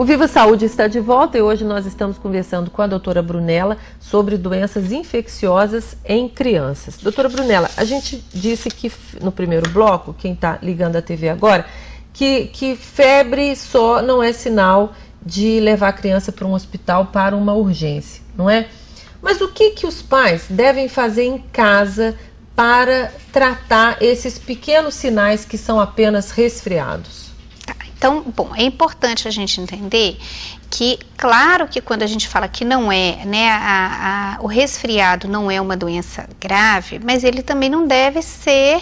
O Viva Saúde está de volta e hoje nós estamos conversando com a doutora Brunella sobre doenças infecciosas em crianças. Doutora Brunella, a gente disse que no primeiro bloco, quem está ligando a TV agora, que febre só não é sinal de levar a criança para um hospital para uma urgência, não é? Mas o que os pais devem fazer em casa para tratar esses pequenos sinais que são apenas resfriados? Então, bom, é importante a gente entender que, claro que quando a gente fala que não é, né, o resfriado não é uma doença grave, mas ele também não deve ser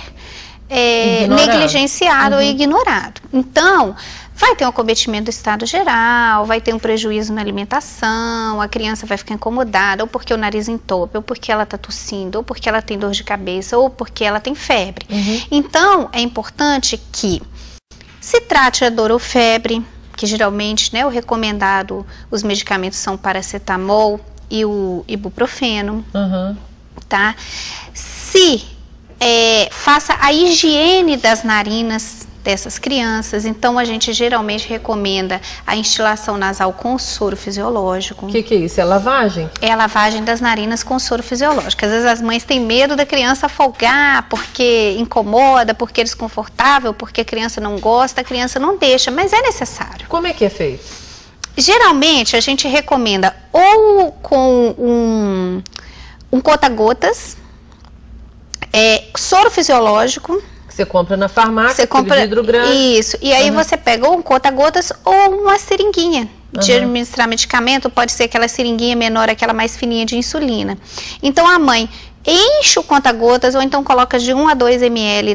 negligenciado ou ignorado. Então, vai ter um acometimento do estado geral, vai ter um prejuízo na alimentação, a criança vai ficar incomodada, ou porque o nariz entope, ou porque ela está tossindo, ou porque ela tem dor de cabeça, ou porque ela tem febre. Então, é importante que se trate a dor ou febre, que geralmente, né, o recomendado, os medicamentos são paracetamol e o ibuprofeno, tá? Se faça a higiene das narinas dessas crianças, então a gente geralmente recomenda a instilação nasal com soro fisiológico. O que é isso? É lavagem? É a lavagem das narinas com soro fisiológico. Às vezes as mães têm medo da criança afogar, porque incomoda, porque é desconfortável, porque a criança não gosta, a criança não deixa, mas é necessário. Como é que é feito? Geralmente a gente recomenda ou com um conta-gotas, soro fisiológico. Você compra na farmácia, você compra de vidro grande. Isso, e aí você pega ou um conta-gotas ou uma seringuinha de administrar medicamento, pode ser aquela seringuinha menor, aquela mais fininha de insulina. Então a mãe enche o conta-gotas ou então coloca de 1 a 2 ml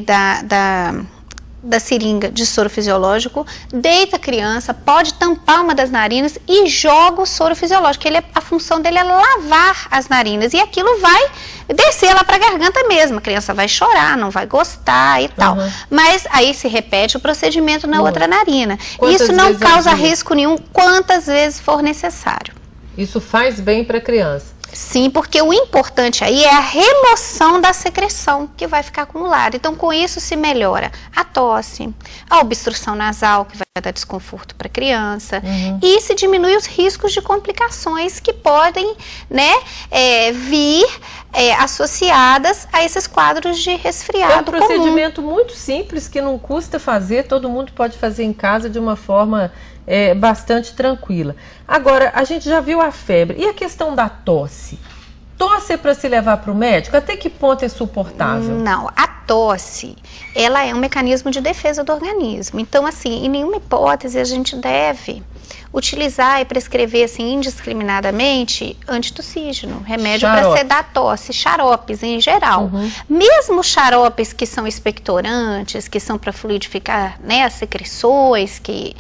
da seringa de soro fisiológico, deita a criança, pode tampar uma das narinas e joga o soro fisiológico. A função dele é lavar as narinas e aquilo vai descer lá para a garganta mesmo. A criança vai chorar, não vai gostar e tal. Mas aí se repete o procedimento na outra narina. Isso não causa risco nenhum, quantas vezes for necessário. Isso faz bem para a criança? Sim, porque o importante aí é a remoção da secreção que vai ficar acumulada. Então, com isso se melhora a tosse, a obstrução nasal, que vai dar desconforto para a criança, e se diminui os riscos de complicações que podem, né, vir associadas a esses quadros de resfriado comum. É um procedimento muito simples que não custa fazer, todo mundo pode fazer em casa de uma forma bastante tranquila. Agora, a gente já viu a febre. E a questão da tosse? Tosse é para se levar para o médico? Até que ponto é suportável? Não, a tosse, ela é um mecanismo de defesa do organismo. Então, assim, em nenhuma hipótese a gente deve utilizar e prescrever, assim, indiscriminadamente, antitussígeno, remédio para sedar a tosse, xaropes em geral. Mesmo xaropes que são expectorantes, que são para fluidificar, né, as secreções, que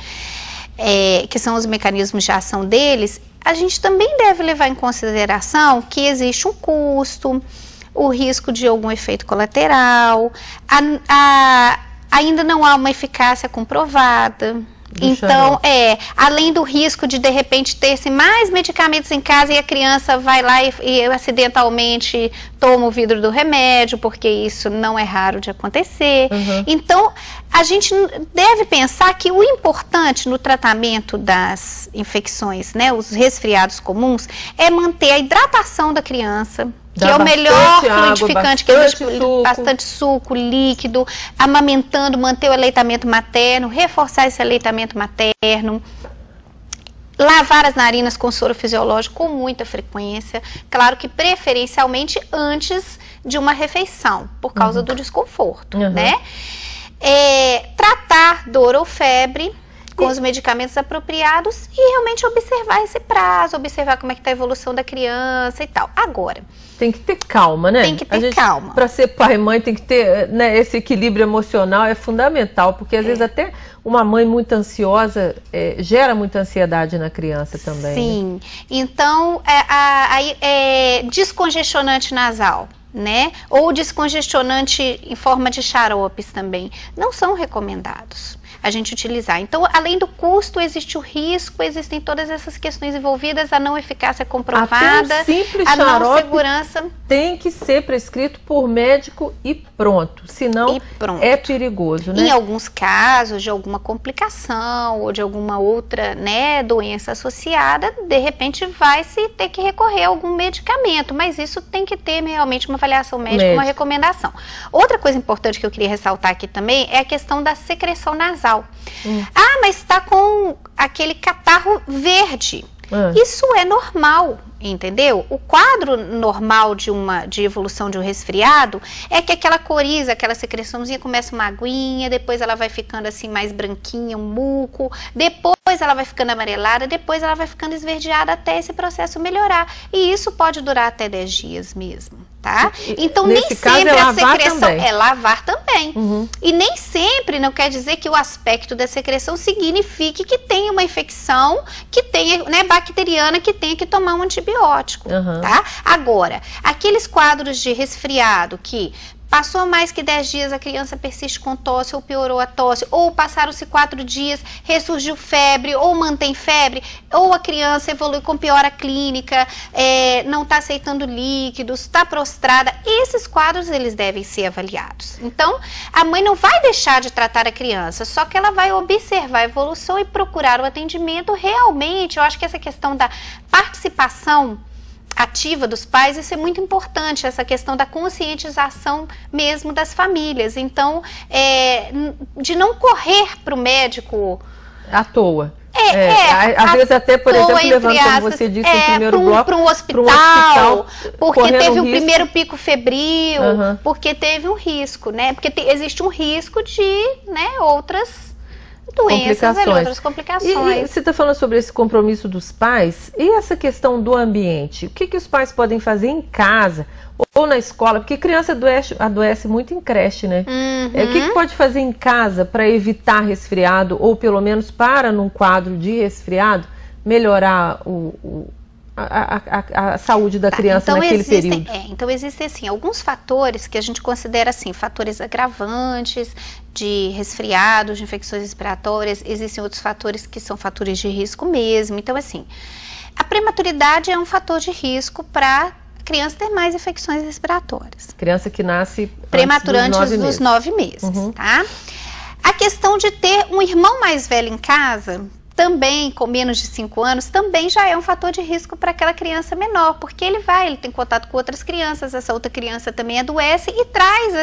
são os mecanismos de ação deles, a gente também deve levar em consideração que existe um custo, o risco de algum efeito colateral, ainda não há uma eficácia comprovada. Então, além do risco de repente ter-se mais medicamentos em casa e a criança vai lá e acidentalmente toma o vidro do remédio, porque isso não é raro de acontecer. Então, a gente deve pensar que o importante no tratamento das infecções, né, os resfriados comuns, é manter a hidratação da criança, que é o melhor fluidificante, que existe, bastante suco, líquido, amamentando, manter o aleitamento materno, reforçar esse aleitamento materno, lavar as narinas com soro fisiológico com muita frequência, claro que preferencialmente antes de uma refeição, por causa do desconforto, né? Tratar dor ou febre com os medicamentos apropriados e realmente observar esse prazo, observar como é que está a evolução da criança e tal. Agora, tem que ter calma, né? Tem que ter calma. Para ser pai e mãe tem que ter, né, esse equilíbrio emocional, é fundamental, porque às vezes até uma mãe muito ansiosa gera muita ansiedade na criança também. Sim, né? Então descongestionante nasal, né? Ou descongestionante em forma de xaropes também, não são recomendados. a gente utilizar. Então, além do custo, existe o risco, existem todas essas questões envolvidas, a não eficácia comprovada, a não segurança. Tem que ser prescrito por médico e pronto, senão é perigoso, né? Em alguns casos de alguma complicação ou de alguma outra, né, doença associada, de repente vai se ter que recorrer a algum medicamento, mas isso tem que ter realmente uma avaliação médica, uma recomendação. Outra coisa importante que eu queria ressaltar aqui também é a questão da secreção nasal. Ah, mas está com aquele catarro verde. Isso é normal, entendeu? O quadro normal de evolução de um resfriado é que aquela coriza, aquela secreçãozinha começa uma aguinha, depois ela vai ficando assim mais branquinha, um muco, depois ela vai ficando amarelada, depois ela vai ficando esverdeada até esse processo melhorar. E isso pode durar até 10 dias mesmo, tá? Então nem sempre a secreção é lavar também. E nem sempre não quer dizer que o aspecto da secreção signifique que tem uma infecção, que tenha, né, bacteriana, que tenha que tomar um antibiótico, tá? Agora, aqueles quadros de resfriado que passou mais que 10 dias, a criança persiste com tosse, ou piorou a tosse, ou passaram-se 4 dias, ressurgiu febre, ou mantém febre, ou a criança evolui com piora clínica, não está aceitando líquidos, está prostrada. Esses quadros, eles devem ser avaliados. Então, a mãe não vai deixar de tratar a criança, só que ela vai observar a evolução e procurar o atendimento realmente. Eu acho que essa questão da participação ativa dos pais, isso é muito importante, essa questão da conscientização mesmo das famílias. Então, de não correr para o médico à toa. Às vezes até, por exemplo, levando, como você disse no primeiro bloco, para um hospital, porque teve um primeiro pico febril, porque teve um risco, né? Porque existe um risco de, né, outras doenças, outras complicações. E você está falando sobre esse compromisso dos pais e essa questão do ambiente. O que os pais podem fazer em casa ou na escola? Porque criança adoece muito em creche, né? O que pode fazer em casa para evitar resfriado ou pelo menos para, num quadro de resfriado, melhorar a saúde da criança então naquele período? Então existem assim, alguns fatores que a gente considera assim, fatores agravantes de resfriados, de infecções respiratórias. Existem outros fatores que são fatores de risco mesmo. Então assim, a prematuridade é um fator de risco para criança ter mais infecções respiratórias. Criança que nasce prematura antes dos 9 meses, tá? A questão de ter um irmão mais velho em casa, também com menos de 5 anos, também já é um fator de risco para aquela criança menor, porque ele tem contato com outras crianças, essa outra criança também adoece e traz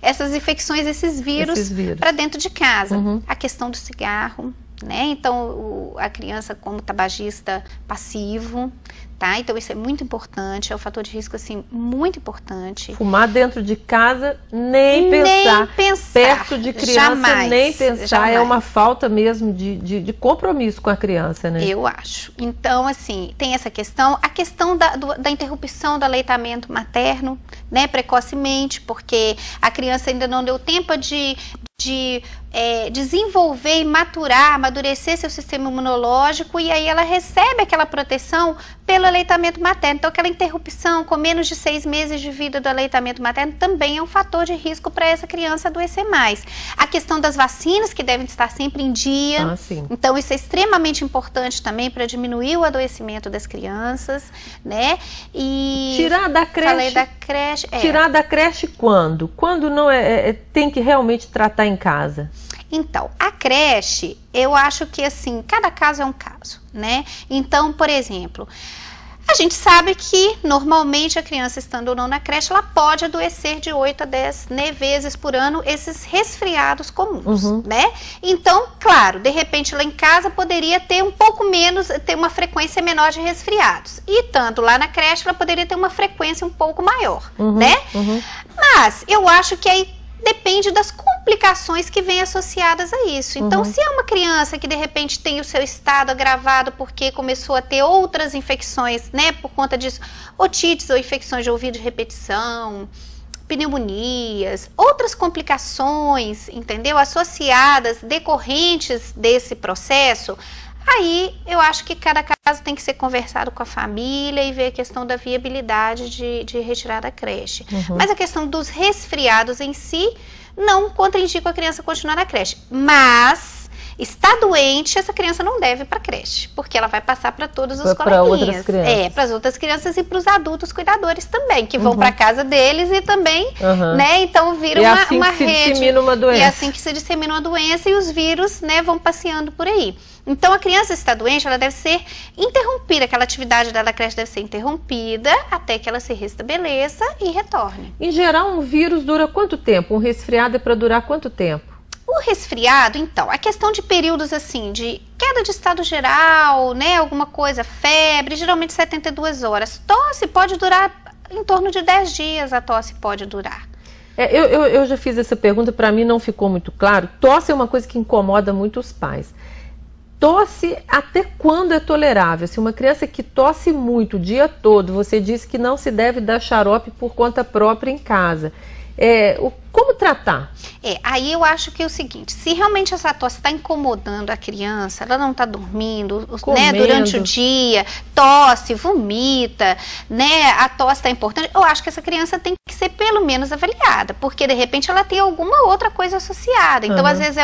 essas infecções, esses vírus para dentro de casa. A questão do cigarro, né? Então, a criança como tabagista passivo, tá? Então, isso é muito importante, é um fator de risco, assim, muito importante. Fumar dentro de casa, nem pensar. Perto de criança, jamais, nem pensar. Jamais. É uma falta mesmo de compromisso com a criança, né? Eu acho. Então, assim, tem essa questão. A questão da interrupção do aleitamento materno, né, precocemente, porque a criança ainda não deu tempo de desenvolver e amadurecer seu sistema imunológico, e aí ela recebe aquela proteção pelo aleitamento materno. Então, aquela interrupção com menos de 6 meses de vida do aleitamento materno também é um fator de risco para essa criança adoecer mais. A questão das vacinas, que devem estar sempre em dia. Então, isso é extremamente importante também para diminuir o adoecimento das crianças, né? E tirar da creche. Falei da creche. Tirar da creche quando? Quando não tem que realmente tratar em casa? Então, a creche, eu acho que assim, cada caso é um caso, né? Então, por exemplo, a gente sabe que normalmente a criança estando ou não na creche, ela pode adoecer de 8 a 10 vezes por ano esses resfriados comuns, né? Então, claro, de repente lá em casa poderia ter um pouco menos, ter uma frequência menor de resfriados. E tanto lá na creche ela poderia ter uma frequência um pouco maior, né? Mas eu acho que aí depende das complicações que vêm associadas a isso. Então, se é uma criança que de repente tem o seu estado agravado porque começou a ter outras infecções, né, por conta disso, otites ou infecções de ouvido de repetição, pneumonias, outras complicações, entendeu? Associadas, decorrentes desse processo, Aí eu acho que cada caso tem que ser conversado com a família e ver a questão da viabilidade de retirar da creche. Mas a questão dos resfriados em si não contraindica a criança continuar na creche. Mas está doente, essa criança não deve ir para a creche, porque ela vai passar para todos os coleguinhas. Para as outras crianças e para os adultos cuidadores também, que vão para a casa deles e também, né? Então vira uma rede. E é assim que se dissemina uma doença e os vírus, né, vão passeando por aí. Então a criança está doente, ela deve ser interrompida, aquela atividade da creche deve ser interrompida até que ela se restabeleça e retorne. Em geral, um vírus dura quanto tempo? Um resfriado é para durar quanto tempo? O resfriado, então, a questão de períodos assim, de queda de estado geral, né, alguma coisa, febre, geralmente 72 horas. Tosse pode durar em torno de 10 dias, a tosse pode durar. Eu já fiz essa pergunta, para mim não ficou muito claro. Tosse é uma coisa que incomoda muito os pais. Tosse até quando é tolerável? Se uma criança que tosse muito o dia todo, você disse que não se deve dar xarope por conta própria em casa. Como tratar? Aí eu acho que é o seguinte, se realmente essa tosse está incomodando a criança, ela não está dormindo, né, durante o dia, tosse, vomita, né, a tosse está importante, eu acho que essa criança tem que ser pelo menos avaliada, porque de repente ela tem alguma outra coisa associada. Então, às vezes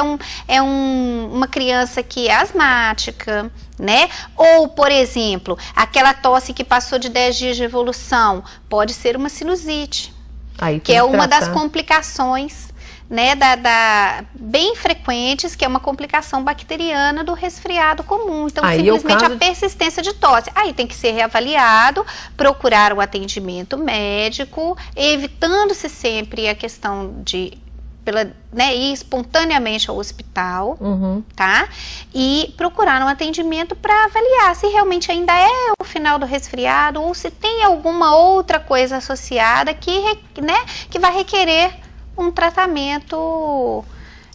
uma criança que é asmática, né? Ou, por exemplo, aquela tosse que passou de 10 dias de evolução, pode ser uma sinusite. Que é uma das complicações, né, bem frequentes, que é uma complicação bacteriana do resfriado comum. Então, simplesmente a persistência de tosse. Aí tem que ser reavaliado, procurar o atendimento médico, evitando-se sempre a questão de ir espontaneamente ao hospital, tá? E procurar um atendimento para avaliar se realmente ainda é o final do resfriado ou se tem alguma outra coisa associada que vai requerer um tratamento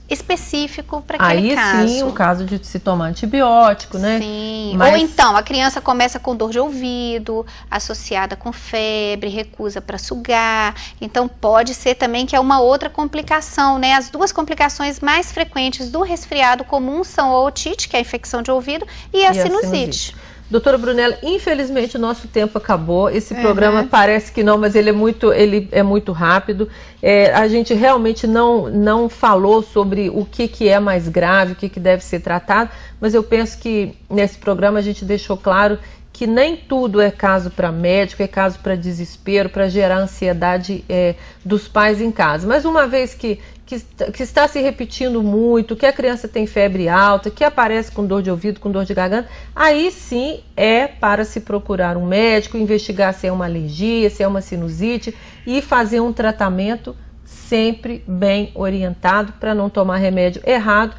específico para aquele caso. Aí sim, o caso de se tomar antibiótico, né? Sim. Ou então, a criança começa com dor de ouvido, associada com febre, recusa para sugar. Então, pode ser também que é uma outra complicação, né? As duas complicações mais frequentes do resfriado comum são a otite, que é a infecção de ouvido, e a sinusite. Doutora Brunella, infelizmente o nosso tempo acabou. Esse programa parece que não, mas ele é muito rápido. A gente realmente não falou sobre o que é mais grave, o que deve ser tratado, mas eu penso que nesse programa a gente deixou claro que nem tudo é caso para médico, é caso para desespero, para gerar ansiedade dos pais em casa. Mas uma vez que está se repetindo muito, que a criança tem febre alta, que aparece com dor de ouvido, com dor de garganta, aí sim é para se procurar um médico, investigar se é uma alergia, se é uma sinusite e fazer um tratamento sempre bem orientado para não tomar remédio errado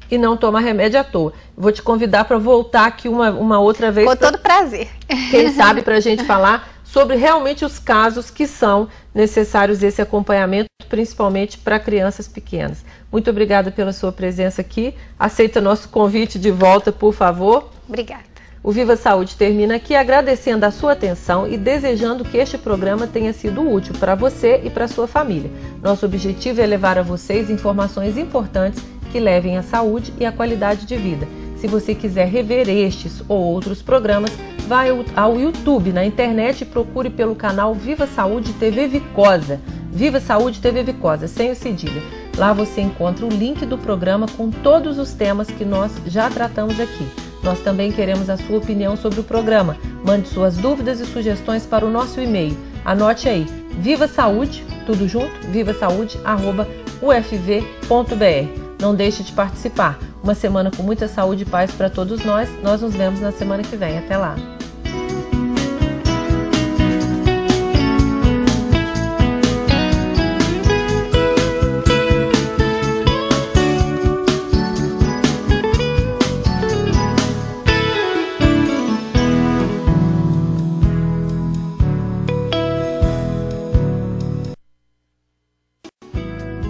e não tomar remédio à toa. Vou te convidar para voltar aqui uma outra vez. Com todo prazer. Quem sabe para a gente falar sobre realmente os casos que são necessários esse acompanhamento, principalmente para crianças pequenas. Muito obrigada pela sua presença aqui. Aceita nosso convite de volta, por favor. Obrigada. O Viva Saúde termina aqui agradecendo a sua atenção e desejando que este programa tenha sido útil para você e para sua família. Nosso objetivo é levar a vocês informações importantes que levem à saúde e à qualidade de vida. Se você quiser rever estes ou outros programas, vai ao YouTube, na internet, e procure pelo canal Viva Saúde TV Vicosa. Viva Saúde TV Vicosa, sem o cedilha. Lá você encontra o link do programa com todos os temas que nós já tratamos aqui. Nós também queremos a sua opinião sobre o programa. Mande suas dúvidas e sugestões para o nosso e-mail. Anote aí, Viva Saúde, tudo junto, vivasaúde@ufv.br. Não deixe de participar. Uma semana com muita saúde e paz para todos nós. Nós nos vemos na semana que vem. Até lá.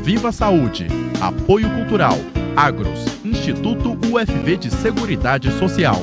Viva Saúde. Apoio Cultural. Agros. Instituto UFV de Seguridade Social.